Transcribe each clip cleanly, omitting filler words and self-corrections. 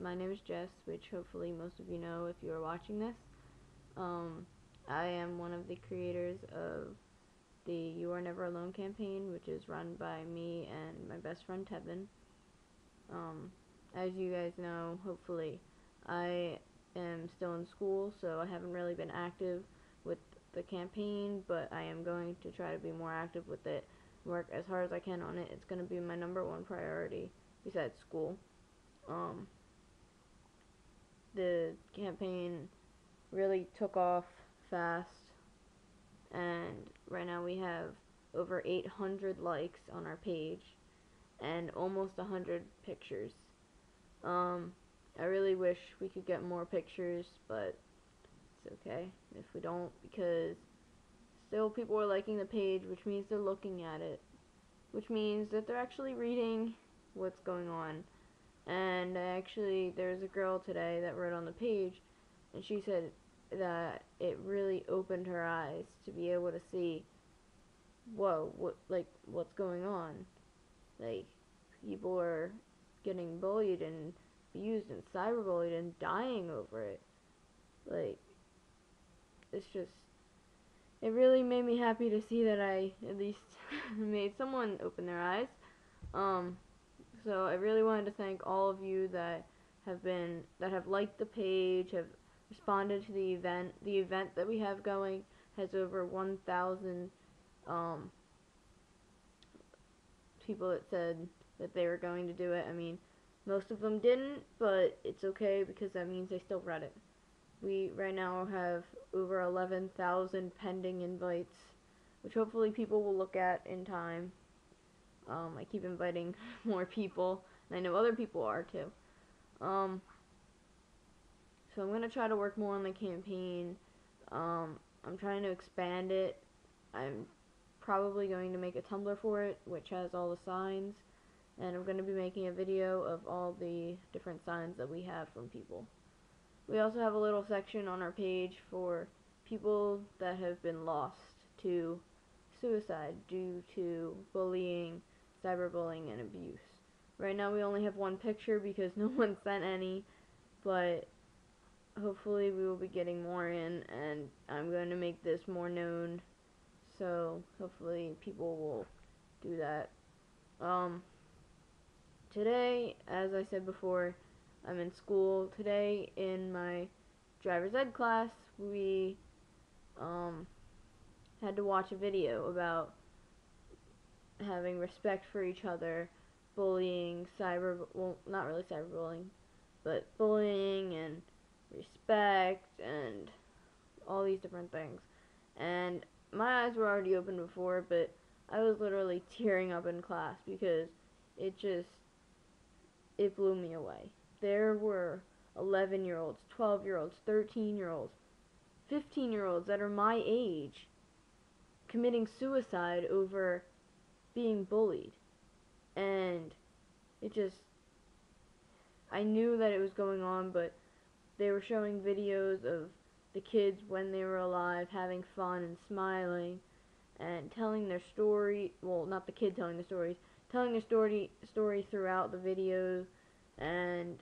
my name is Jess, which hopefully most of you know if you are watching this. I am one of the creators of the You Are Never Alone campaign, which is run by me and my best friend Tevin. As you guys know, hopefully, I am still in school, so I haven't really been active with the campaign, but I am going to try to be more active with it, work as hard as I can on it. It's going to be my #1 priority besides school. The campaign really took off fast, and right now we have over 800 likes on our page and almost 100 pictures. I really wish we could get more pictures, but it's okay if we don't, because still people are liking the page, which means they're looking at it, which means that they're actually reading what's going on. And there's a girl today that wrote on the page, and she said that it really opened her eyes to be able to see, whoa, what's going on? Like, people are getting bullied and abused and cyberbullied and dying over it. Like, it really made me happy to see that I at least made someone open their eyes. So I really wanted to thank all of you that have liked the page, have responded to the event. The event that we have going has over 1,000 people that said that they were going to do it. I mean, most of them didn't, but it's okay because that means they still read it. We right now have over 11,000 pending invites, which hopefully people will look at in time. I keep inviting more people, and I know other people are too. So I'm going to try to work more on the campaign. I'm trying to expand it. I'm probably going to make a Tumblr for it, which has all the signs, and I'm going to be making a video of all the different signs that we have from people. We also have a little section on our page for people that have been lost to suicide due to bullying, cyberbullying, and abuse. Right now we only have one picture because no one sent any, but hopefully we will be getting more in, and I'm going to make this more known, so hopefully people will do that. Today, as I said before, I'm in school. Today in my driver's ed class, we had to watch a video about having respect for each other, bullying, well, not really cyberbullying, but bullying and respect and all these different things. And my eyes were already open before, but I was literally tearing up in class because it blew me away. There were 11-year-olds, 12-year-olds, 13-year-olds, 15-year-olds that are my age committing suicide over being bullied. And I knew that it was going on, but they were showing videos of the kids when they were alive having fun and smiling and telling their story. Well, not the kid telling the stories, telling their story throughout the videos, and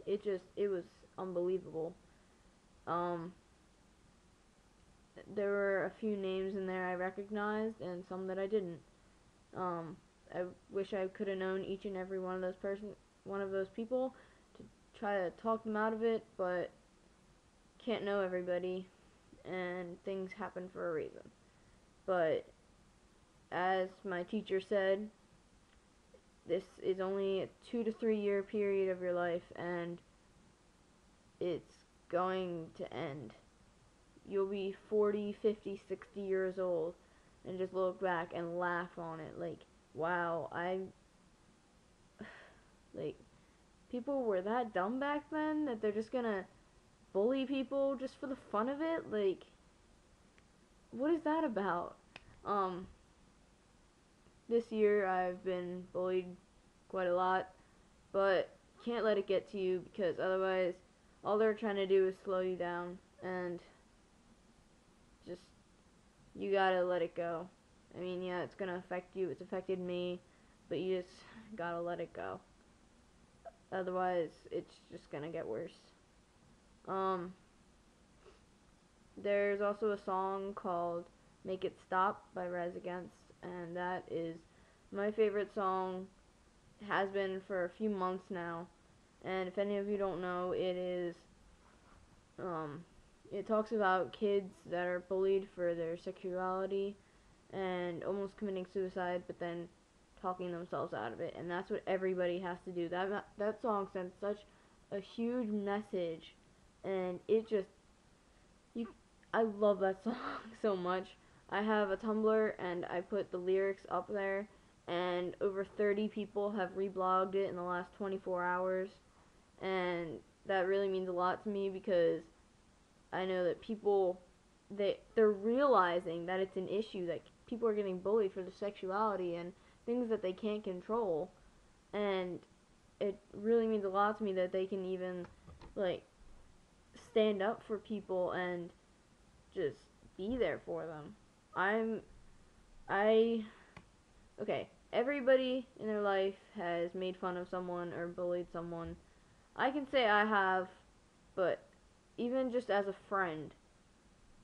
it was unbelievable. There were a few names in there I recognized and some that I didn't. I wish I could have known each and every one of those people to try to talk them out of it, but can't know everybody, and things happen for a reason. But as my teacher said, this is only a 2 to 3 year period of your life, and it's going to end. You'll be 40, 50, 60 years old and just look back and laugh on it like, wow, like, people were that dumb back then that they're just gonna bully people just for the fun of it? Like, what is that about? This year I've been bullied quite a lot, but can't let it get to you, because otherwise all they're trying to do is slow you down, and just, you gotta let it go. I mean, yeah, it's gonna affect you, it's affected me, but you just gotta let it go. Otherwise, it's just gonna get worse. Um, there's also a song called "Make It Stop" by Rise Against, and that is my favorite song. Has been for a few months now. And if any of you don't know, um, it talks about kids that are bullied for their sexuality and almost committing suicide, but then talking themselves out of it. And that's what everybody has to do. That song sends such a huge message, and it just you. I love that song so much. I have a Tumblr, and I put the lyrics up there, and over 30 people have reblogged it in the last 24 hours, and that really means a lot to me because I know that people they're realizing that it's an issue, that people are getting bullied for their sexuality and things that they can't control, and it really means a lot to me that they can even like stand up for people and just be there for them. I'm I okay, everybody in their life has made fun of someone or bullied someone. I can say I have, but even just as a friend,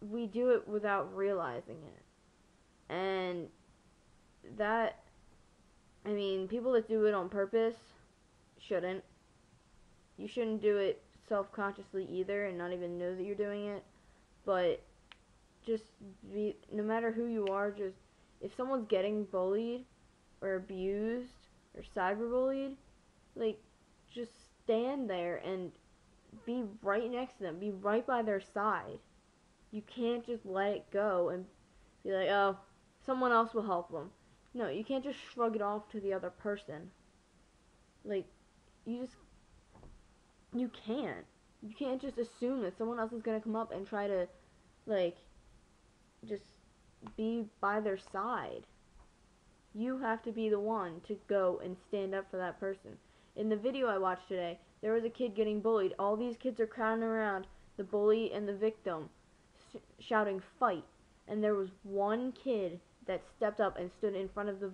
we do it without realizing it. And that, I mean, people that do it on purpose shouldn't. You shouldn't do it self-consciously either and not even know that you're doing it. But just no matter who you are, just if someone's getting bullied or abused or cyberbullied, like, just stand there and be right next to them. Be right by their side. You can't just let it go and be like, oh, someone else will help them. No, you can't just shrug it off to the other person. Like, you can't. You can't just assume that someone else is going to come up and try to, like, just be by their side. You have to be the one to go and stand up for that person. In the video I watched today, there was a kid getting bullied. All these kids are crowding around the bully and the victim, shouting, "Fight!" And there was one kid that stepped up and stood in front of the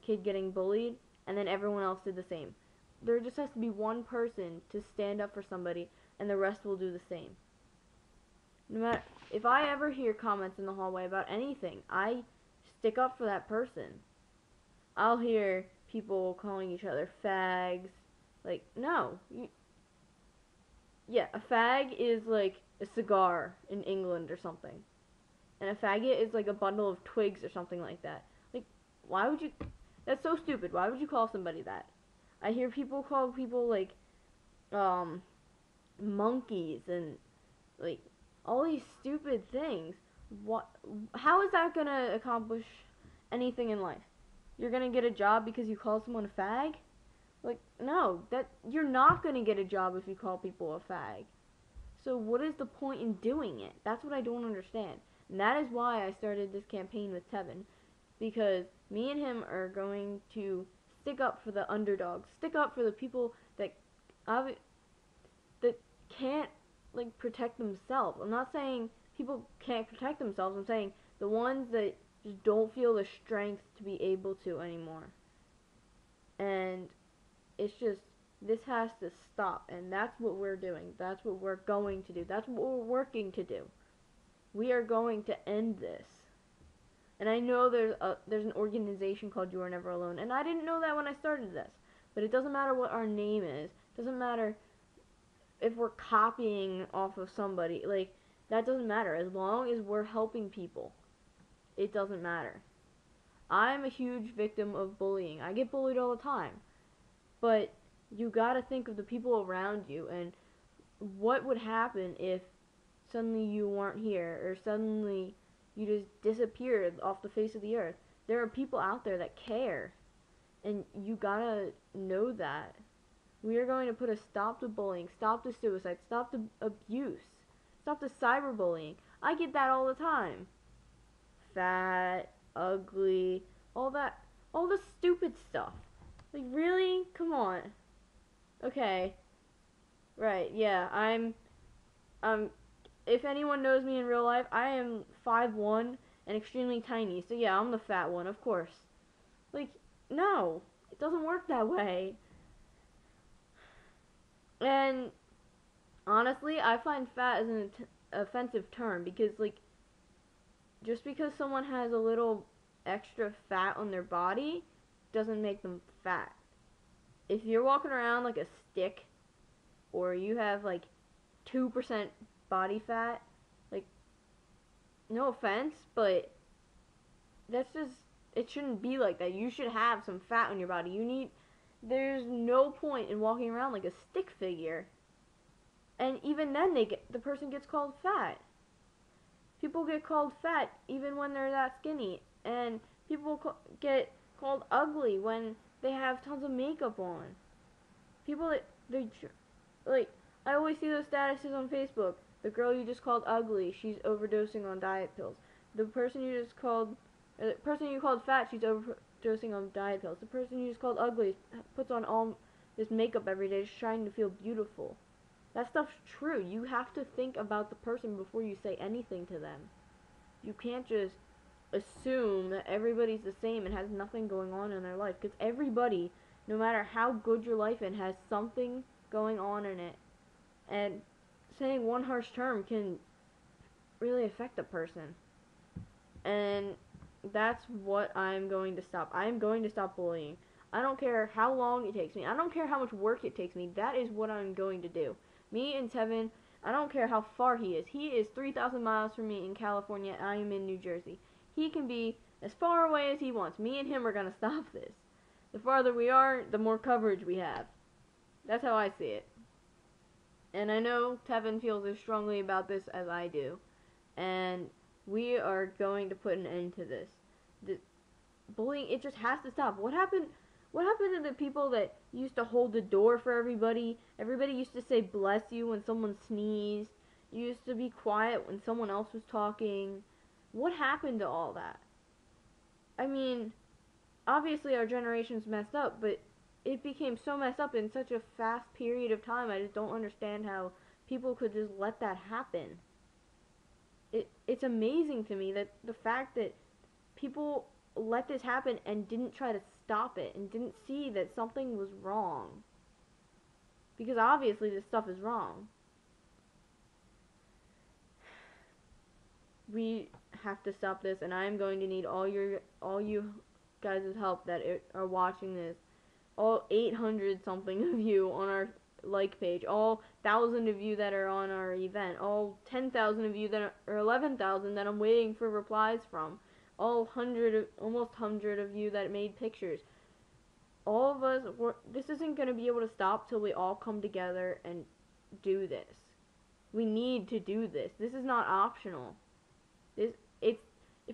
kid getting bullied, and then everyone else did the same. There just has to be one person to stand up for somebody, and the rest will do the same. No matter if I ever hear comments in the hallway about anything, I stick up for that person. I'll hear people calling each other fags. Like, no. Yeah, a fag is like a cigar in England or something. And a faggot is like a bundle of twigs or something like that. Like, why would you... That's so stupid. Why would you call somebody that? I hear people call people like, monkeys and, like, all these stupid things. What? How is that gonna accomplish anything in life? You're gonna get a job because you call someone a fag? Like, no, you're not gonna get a job if you call people a fag. So what is the point in doing it? That's what I don't understand. And that is why I started this campaign with Tevin. Because me and him are going to stick up for the underdogs. Stick up for the people that can't, like, protect themselves. I'm not saying people can't protect themselves. I'm saying the ones that just don't feel the strength to be able to anymore. And it's just, this has to stop, and that's what we're doing. That's what we're going to do. That's what we're working to do. We are going to end this. And I know there's an organization called You Are Never Alone, and I didn't know that when I started this. But it doesn't matter what our name is. It doesn't matter if we're copying off of somebody. Like, that doesn't matter. As long as we're helping people, it doesn't matter. I'm a huge victim of bullying. I get bullied all the time. But you gotta think of the people around you and what would happen if suddenly you weren't here or suddenly you just disappeared off the face of the earth. There are people out there that care, and you gotta know that. We are going to put a stop to bullying, stop to suicide, stop to abuse, stop to cyberbullying. I get that all the time. Fat, ugly, all that, all the stupid stuff. Like, really? Come on. Okay. Right, yeah, if anyone knows me in real life, I am 5'1" and extremely tiny. So yeah, I'm the fat one, of course. Like, no. It doesn't work that way. And honestly, I find fat as an offensive term because, like, just because someone has a little extra fat on their body doesn't make them fat. If you're walking around like a stick, or you have like 2% body fat, like, no offense, but that's just, it shouldn't be like that. You should have some fat on your body. There's no point in walking around like a stick figure. And even then the person gets called fat. People get called fat even when they're that skinny. And people get called ugly when they have tons of makeup on. People that, like, I always see those statuses on Facebook. The girl you just called ugly, she's overdosing on diet pills. The person you called fat, she's overdosing on diet pills. The person you just called ugly puts on all this makeup every day just trying to feel beautiful. That stuff's true. You have to think about the person before you say anything to them. You can't just assume that everybody's the same and has nothing going on in their life. Because everybody, no matter how good your life is, has something going on in it. And saying one harsh term can really affect a person. And that's what I'm going to stop. I'm going to stop bullying. I don't care how long it takes me. I don't care how much work it takes me. That is what I'm going to do. Me and Tevin, I don't care how far he is. He is 3,000 miles from me in California. I am in New Jersey. He can be as far away as he wants. Me and him are going to stop this. The farther we are, the more coverage we have. That's how I see it. And I know Tevin feels as strongly about this as I do. And we are going to put an end to this. The bullying, it just has to stop. What happened to the people that used to hold the door for everybody? Everybody used to say bless you when someone sneezed. You used to be quiet when someone else was talking. What happened to all that? I mean, obviously our generation's messed up, but it became so messed up in such a fast period of time. I just don't understand how people could just let that happen. It's amazing to me that the fact that people let this happen and didn't try to stop it and didn't see that something was wrong. Because obviously this stuff is wrong. We have to stop this, and I am going to need all you guys' help that are watching this. All 800 something of you on our like page, all 1,000 of you that are on our event, all 10,000 of you or 11,000 that I'm waiting for replies from, all almost 100 of you that made pictures. All of us, this isn't going to be able to stop till we all come together and do this. We need to do this. This is not optional. If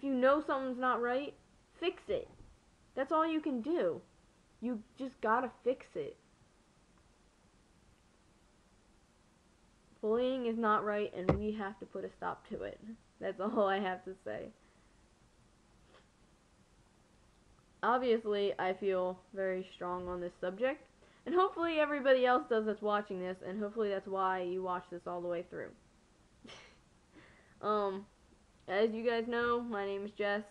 you know something's not right, fix it. That's all you can do. You just gotta fix it. Bullying is not right, and we have to put a stop to it. That's all I have to say. Obviously, I feel very strong on this subject, and hopefully everybody else does that's watching this, and hopefully that's why you watch this all the way through. As you guys know, my name is Jess.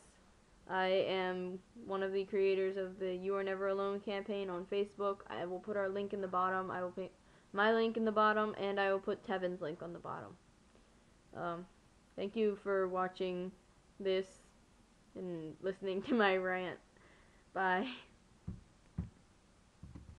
I am one of the creators of the You Are Never Alone campaign on Facebook. I will put our link in the bottom. I will put my link in the bottom, and I will put Tevin's link on the bottom. Thank you for watching this and listening to my rant. Bye.